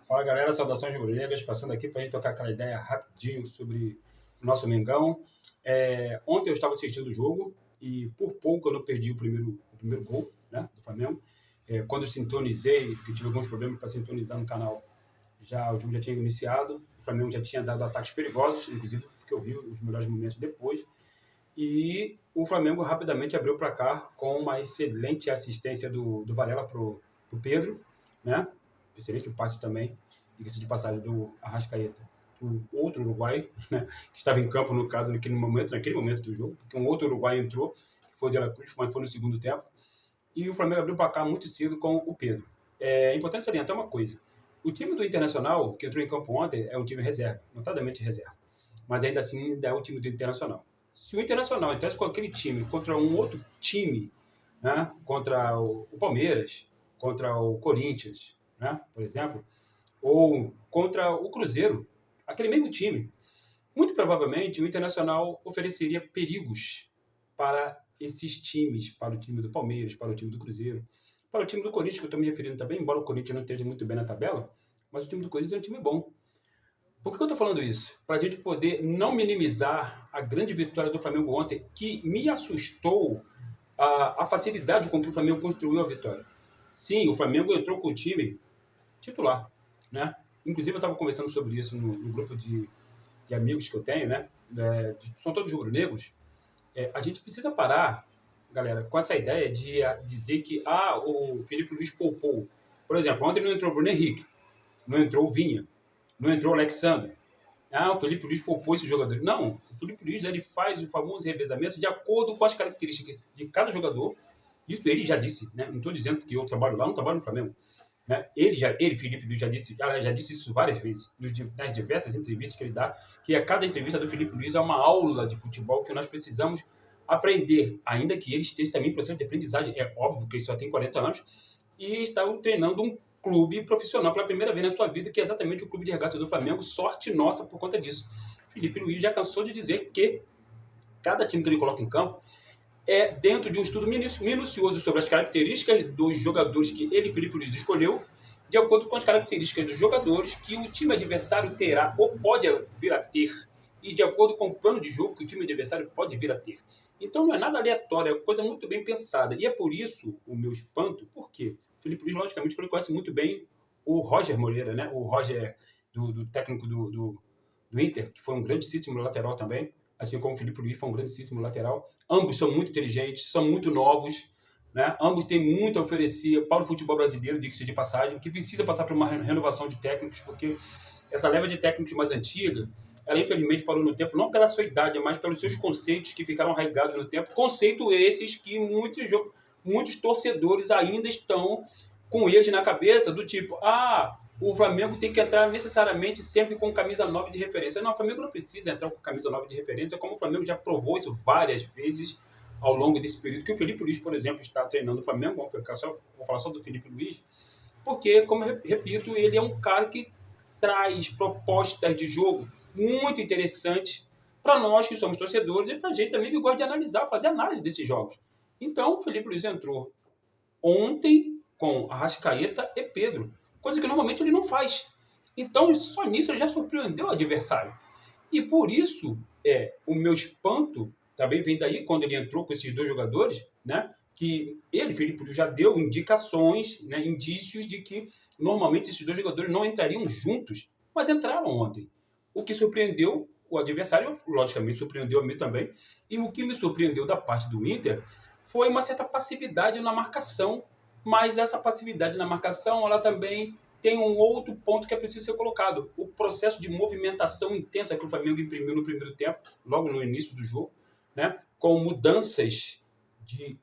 Fala galera, saudações rubro-negras, passando aqui para a gente tocar aquela ideia rapidinho sobre o nosso Mengão. Ontem eu estava assistindo o jogo e por pouco eu não perdi o primeiro gol, né, do Flamengo. Quando eu sintonizei, porque tive alguns problemas para sintonizar no canal, o jogo já tinha iniciado, o Flamengo já tinha dado ataques perigosos, inclusive porque eu vi os melhores momentos depois. E o Flamengo rapidamente abriu o placar com uma excelente assistência do Varela para o Pedro, né? Excelente passe também, diga-se de passagem, do Arrascaeta, o outro uruguaio, né, que estava em campo, no caso, naquele momento do jogo, porque um outro uruguaio entrou, que foi o De La Cruz, mas foi no segundo tempo, e o Flamengo abriu o placar muito cedo com o Pedro. É importante salientar uma coisa: o time do Internacional, que entrou em campo ontem, é um time reserva, notadamente reserva, mas ainda assim ainda é o time do Internacional. Se o Internacional entrasse com aquele time contra um outro time, né, contra o Palmeiras, contra o Corinthians, né, por exemplo, ou contra o Cruzeiro, aquele mesmo time, muito provavelmente o Internacional ofereceria perigos para esses times, para o time do Palmeiras, para o time do Cruzeiro, para o time do Corinthians, que eu estou me referindo também, embora o Corinthians não esteja muito bem na tabela, mas o time do Corinthians é um time bom. Por que eu estou falando isso? Para a gente poder não minimizar a grande vitória do Flamengo ontem, que me assustou a facilidade com que o Flamengo construiu a vitória. Sim, o Flamengo entrou com o time titular, né? Inclusive eu estava conversando sobre isso no grupo de amigos que eu tenho, né? São todos rubro-negros. A gente precisa parar, galera, com essa ideia de dizer que o Felipe Luiz poupou. Por exemplo, ontem não entrou o Bruno Henrique, não entrou o Vinha, não entrou o Alexandre. O Felipe Luiz poupou esse jogador. Não, o Felipe Luiz ele faz o famoso revezamento de acordo com as características de cada jogador. Isso ele já disse, né? Não estou dizendo que eu trabalho lá, não trabalho no Flamengo. Né? Felipe Luiz, já disse isso várias vezes, nas diversas entrevistas que ele dá, que a cada entrevista do Felipe Luiz é uma aula de futebol que nós precisamos aprender, ainda que ele esteja também em processo de aprendizagem. É óbvio que ele só tem 40 anos e está treinando um clube profissional pela primeira vez na sua vida, que é exatamente o Clube de Regatas do Flamengo. Sorte nossa por conta disso. Felipe Luiz já cansou de dizer que cada time que ele coloca em campo é dentro de um estudo minucioso sobre as características dos jogadores que ele, Felipe Luiz, escolheu, de acordo com as características dos jogadores que o time adversário terá ou pode vir a ter, e de acordo com o plano de jogo que o time adversário pode vir a ter. Então não é nada aleatório, é coisa muito bem pensada. E é por isso o meu espanto, porque o Felipe Luiz, logicamente, ele conhece muito bem o Roger Moreira, né? O Roger, do técnico do Inter, que foi um grandíssimo lateral também, assim como o Felipe Luiz foi um grandíssimo lateral. Ambos são muito inteligentes, são muito novos, né? Ambos têm muito a oferecer para o futebol brasileiro, diga-se de passagem, que precisa passar por uma renovação de técnicos, porque essa leva de técnicos mais antiga, ela infelizmente parou no tempo, não pela sua idade, mas pelos seus conceitos que ficaram arraigados no tempo. Conceito esses que muitos torcedores ainda estão com eles na cabeça, do tipo, o Flamengo tem que entrar necessariamente sempre com camisa 9 de referência. Não, o Flamengo não precisa entrar com camisa 9 de referência, como o Flamengo já provou isso várias vezes ao longo desse período, que o Felipe Luiz, por exemplo, está treinando o Flamengo. Vou falar só do Felipe Luiz, porque, como eu repito, ele é um cara que traz propostas de jogo muito interessantes para nós que somos torcedores e para a gente também que gosta de analisar, fazer análise desses jogos. Então, o Felipe Luiz entrou ontem com Arrascaeta e Pedro, coisa que normalmente ele não faz. Então, só nisso ele já surpreendeu o adversário. E por isso, o meu espanto também vem daí, quando ele entrou com esses dois jogadores, né, que ele, Felipe Luiz, já deu indicações, né, indícios de que normalmente esses dois jogadores não entrariam juntos, mas entraram ontem. O que surpreendeu o adversário, logicamente surpreendeu a mim também, e o que me surpreendeu da parte do Inter foi uma certa passividade na marcação, mas essa passividade na marcação, ela também tem um outro ponto que é preciso ser colocado: o processo de movimentação intensa que o Flamengo imprimiu no primeiro tempo, logo no início do jogo, né, com mudanças de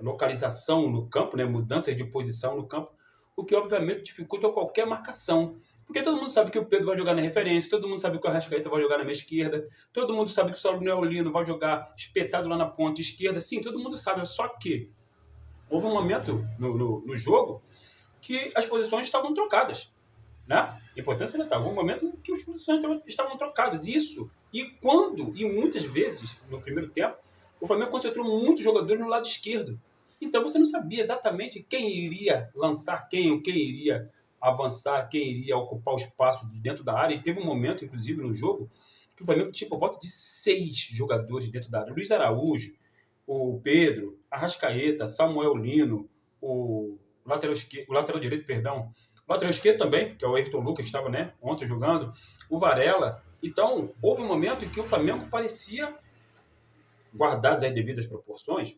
localização no campo, né, mudanças de posição no campo, o que obviamente dificulta qualquer marcação. Porque todo mundo sabe que o Pedro vai jogar na referência, todo mundo sabe que o Arrascaeta vai jogar na minha esquerda, todo mundo sabe que o Saulo Neolino vai jogar espetado lá na ponta esquerda. Sim, todo mundo sabe, só que houve um momento no jogo que as posições estavam trocadas, né? Importante salientar, houve um momento em que as posições estavam trocadas. E muitas vezes, no primeiro tempo, o Flamengo concentrou muitos jogadores no lado esquerdo. Então você não sabia exatamente quem iria lançar quem, ou quem iria avançar, quem iria ocupar o espaço de dentro da área. E teve um momento, inclusive, no jogo, que o Flamengo tinha por volta de 6 jogadores dentro da área. Luiz Araújo, o Pedro, Arrascaeta, Samuel Lino, o lateral direito, perdão, o lateral esquerdo também, que é o Ayrton Lucas, que estava, né, ontem jogando, o Varela. Então, houve um momento em que o Flamengo parecia, guardadas as devidas proporções,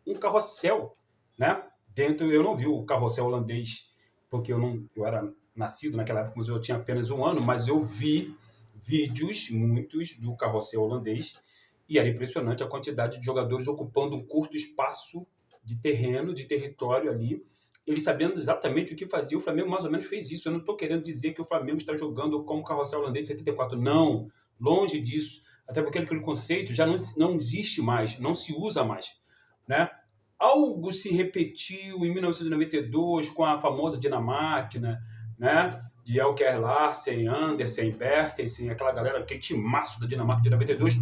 um carrossel, né? Dentro, eu não vi o carrossel holandês, porque eu era nascido naquela época, mas eu tinha apenas 1 ano, mas eu vi vídeos, muitos, do carrossel holandês, e era impressionante a quantidade de jogadores ocupando um curto espaço de terreno, de território ali, eles sabendo exatamente o que fazia. O Flamengo mais ou menos fez isso. Eu não estou querendo dizer que o Flamengo está jogando como o carrossel holandês de 74. Não, longe disso. Até porque aquele conceito já não existe mais, não se usa mais, né? Algo se repetiu em 1992 com a famosa Dinamáquina, né? De Elker Larsen, Andersen, Bertelsen, aquela galera, aquele timaço da Dinamarca de 92,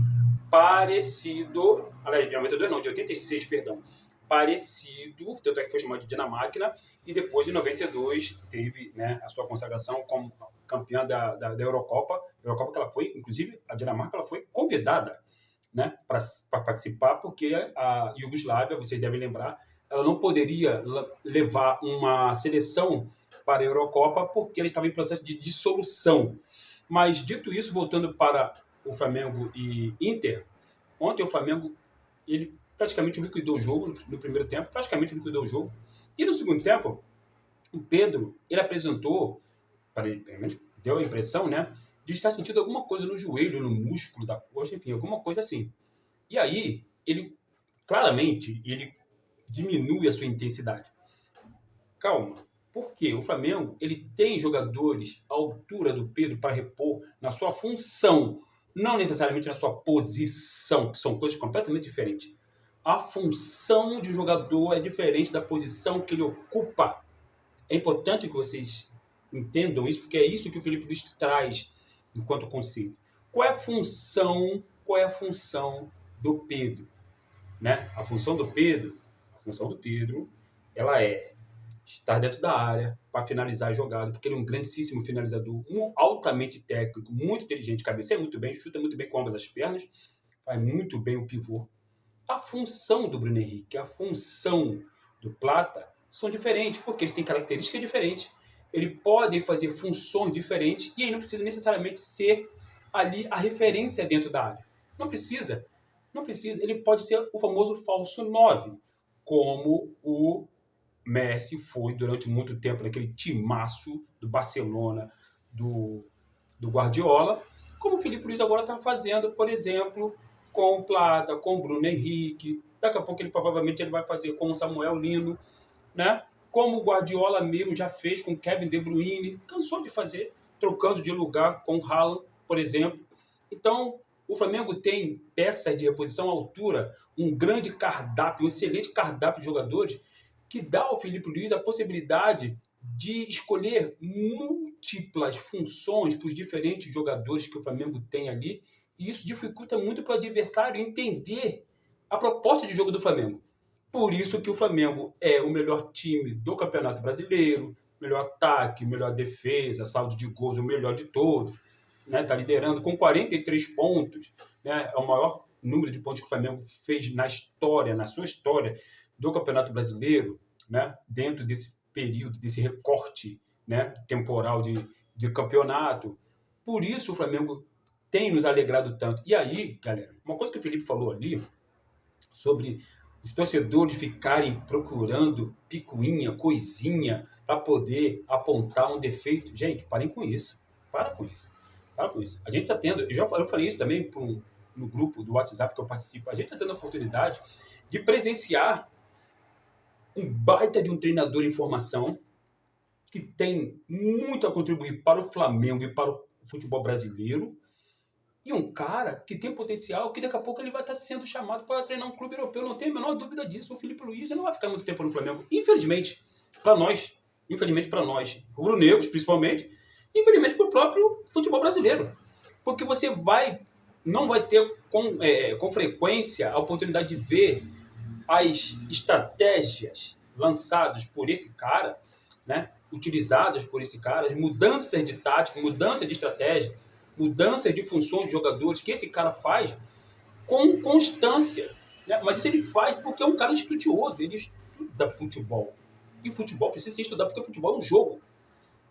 parecido, aliás, de 92 não, de 86, perdão, parecido, tanto é que foi chamado de Dinamáquina, e depois de 92 teve, né, a sua consagração como campeã da Eurocopa, que ela foi, inclusive, a Dinamarca ela foi convidada, né, para participar, porque a Iugoslávia, vocês devem lembrar, ela não poderia levar uma seleção para a Eurocopa porque ela estava em processo de dissolução. Mas, dito isso, voltando para o Flamengo e Inter, ontem o Flamengo ele praticamente liquidou o jogo no primeiro tempo, praticamente liquidou o jogo. E no segundo tempo, o Pedro, ele apresentou, para ele, pelo menos deu a impressão, né, de estar sentindo alguma coisa no joelho, no músculo da coxa, enfim, alguma coisa assim. E aí, ele, claramente, ele diminui a sua intensidade. Calma. Por quê? O Flamengo, ele tem jogadores à altura do Pedro para repor na sua função, não necessariamente na sua posição, que são coisas completamente diferentes. A função de um jogador é diferente da posição que ele ocupa. É importante que vocês entendam isso, porque é isso que o Felipe Luiz traz enquanto conceito. Qual é a função do Pedro? Né? A função do Pedro, ela é estar dentro da área para finalizar a jogada, porque ele é um grandíssimo finalizador, um altamente técnico, muito inteligente, cabeceia muito bem, chuta muito bem com ambas as pernas, faz muito bem o pivô. A função do Bruno Henrique, a função do Plata são diferentes, porque eles têm características diferentes. Ele pode fazer funções diferentes e aí não precisa necessariamente ser ali a referência dentro da área. Não precisa. Ele pode ser o famoso falso 9, como o Messi foi durante muito tempo naquele timaço do Barcelona, do Guardiola, como o Felipe Luiz agora está fazendo, por exemplo, com o Plata, com o Bruno Henrique. Daqui a pouco ele provavelmente vai fazer com o Samuel Lino, né? Como o Guardiola mesmo já fez com o Kevin De Bruyne, cansou de fazer, trocando de lugar com o Haaland, por exemplo. Então, o Flamengo tem peças de reposição à altura, um grande cardápio, um excelente cardápio de jogadores, que dá ao Felipe Luiz a possibilidade de escolher múltiplas funções para os diferentes jogadores que o Flamengo tem ali, e isso dificulta muito para o adversário entender a proposta de jogo do Flamengo. Por isso que o Flamengo é o melhor time do Campeonato Brasileiro, melhor ataque, melhor defesa, saldo de gols, o melhor de todos, né? Está liderando com 43 pontos, né? É o maior número de pontos que o Flamengo fez na sua história do Campeonato Brasileiro, né? Dentro desse período, desse recorte, né, temporal de campeonato. Por isso o Flamengo tem nos alegrado tanto. E aí, galera, uma coisa que o Felipe falou ali sobre os torcedores ficarem procurando picuinha, coisinha, para poder apontar um defeito. Gente, parem com isso. Para com isso. A gente está tendo, eu falei isso também no grupo do WhatsApp que eu participo, a gente está tendo a oportunidade de presenciar um baita de um treinador em formação que tem muito a contribuir para o Flamengo e para o futebol brasileiro, e um cara que tem potencial, que daqui a pouco ele vai estar sendo chamado para treinar um clube europeu, não tenho a menor dúvida disso. O Felipe Luiz não vai ficar muito tempo no Flamengo, infelizmente para nós, rubro-negros principalmente, infelizmente para o próprio futebol brasileiro, porque você não vai ter com frequência a oportunidade de ver as estratégias lançadas por esse cara, né, utilizadas por esse cara, mudanças de tática, mudança de estratégia, mudança de funções de jogadores que esse cara faz com constância, né? Mas isso ele faz porque é um cara estudioso, ele estuda futebol. E futebol precisa ser estudado porque futebol é um jogo.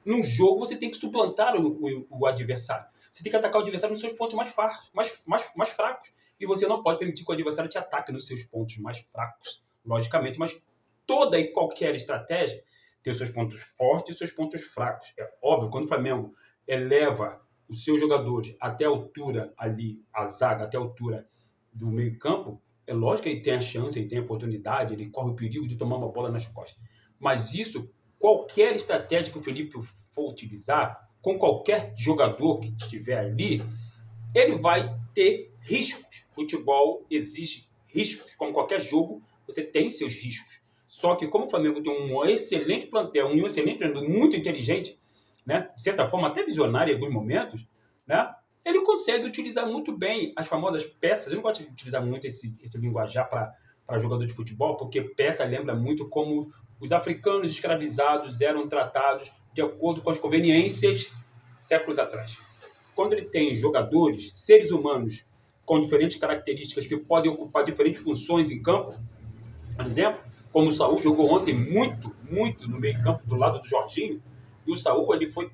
Num jogo você tem que suplantar o adversário. Você tem que atacar o adversário nos seus pontos mais fracos. E você não pode permitir que o adversário te ataque nos seus pontos mais fracos, logicamente. Mas toda e qualquer estratégia tem os seus pontos fortes e os seus pontos fracos. É óbvio, quando o Flamengo eleva os seus jogadores até a altura ali, a zaga até a altura do meio campo, é lógico que ele tem a chance, ele tem a oportunidade, ele corre o perigo de tomar uma bola nas costas. Mas isso, qualquer estratégia que o Felipe for utilizar, com qualquer jogador que estiver ali, ele vai ter riscos. Futebol exige riscos. Como qualquer jogo, você tem seus riscos. Só que como o Flamengo tem um excelente plantel, um excelente treinador muito inteligente, né, de certa forma até visionário em alguns momentos, né, ele consegue utilizar muito bem as famosas peças. Eu não gosto de utilizar muito esse linguajar para jogador de futebol, porque peça lembra muito como os africanos escravizados eram tratados de acordo com as conveniências séculos atrás. Quando ele tem jogadores, seres humanos, com diferentes características que podem ocupar diferentes funções em campo, por exemplo, como o Saúl jogou ontem muito no meio campo do lado do Jorginho, e o Saúl ele foi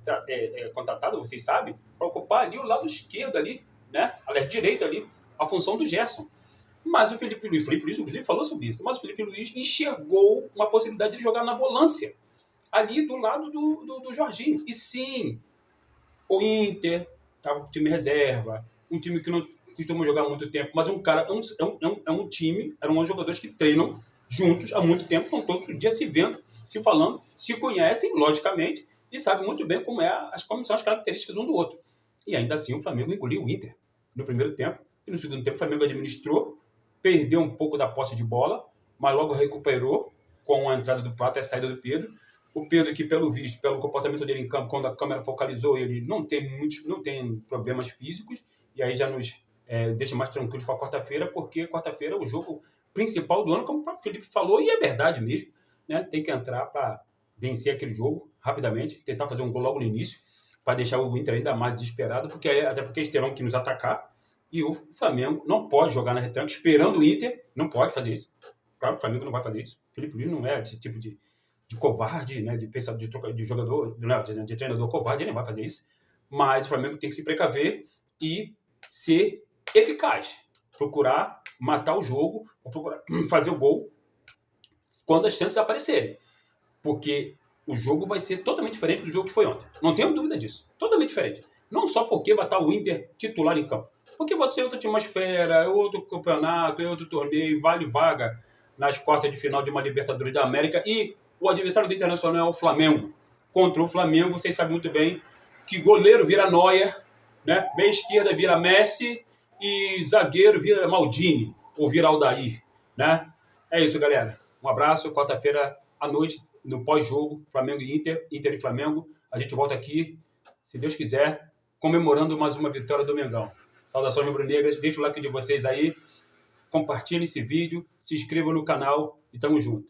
contratado, vocês sabem, para ocupar ali o lado esquerdo ali, né? Aliás, direito ali, a função do Gerson. Mas o Felipe Luiz, inclusive, falou sobre isso, mas o Felipe Luiz enxergou uma possibilidade de jogar na volância, ali do lado do Jorginho. E sim, o Inter estava com o time reserva, um time que não costuma jogar há muito tempo, mas um time, eram jogadores que treinam juntos há muito tempo, estão todos os dias se vendo, se falando, se conhecem, logicamente, e sabem muito bem como são as características um do outro. E ainda assim o Flamengo engoliu o Inter no primeiro tempo, e no segundo tempo o Flamengo administrou, perdeu um pouco da posse de bola, mas logo recuperou com a entrada do Prato e a saída do Pedro. O Pedro, que pelo visto, pelo comportamento dele em campo, quando a câmera focalizou, ele não tem problemas físicos, e aí já nos deixa mais tranquilos para quarta-feira, porque quarta-feira é o jogo principal do ano, como o próprio Felipe falou, e é verdade mesmo, né? Tem que entrar para vencer aquele jogo rapidamente, tentar fazer um gol logo no início, para deixar o Inter ainda mais desesperado, até porque eles terão que nos atacar, e o Flamengo não pode jogar na retranca esperando o Inter, não pode fazer isso. Claro que o Flamengo não vai fazer isso. O Felipe Luiz não é esse tipo de covarde, né, de jogador, não, de treinador covarde, ele não vai fazer isso. Mas o Flamengo tem que se precaver e ser eficaz. Procurar matar o jogo, ou procurar fazer o gol quando as chances aparecerem. Porque o jogo vai ser totalmente diferente do jogo que foi ontem. Não tenho dúvida disso. Totalmente diferente. Não só porque vai estar o Inter titular em campo. Porque vai ser outra atmosfera, é outro campeonato, é outro torneio, vale vaga nas quartas de final de uma Libertadores da América. E o adversário do Internacional é o Flamengo. Contra o Flamengo, vocês sabem muito bem que goleiro vira Neuer, né? Meia esquerda vira Messi e zagueiro vira Maldini ou vira Aldair, né? É isso, galera. Um abraço. Quarta-feira à noite, no pós-jogo, Flamengo e Inter, Inter e Flamengo. A gente volta aqui, se Deus quiser, comemorando mais uma vitória do Mengão. Saudações rubro-negras. Deixa o like de vocês aí. Compartilhem esse vídeo, se inscrevam no canal e tamo junto.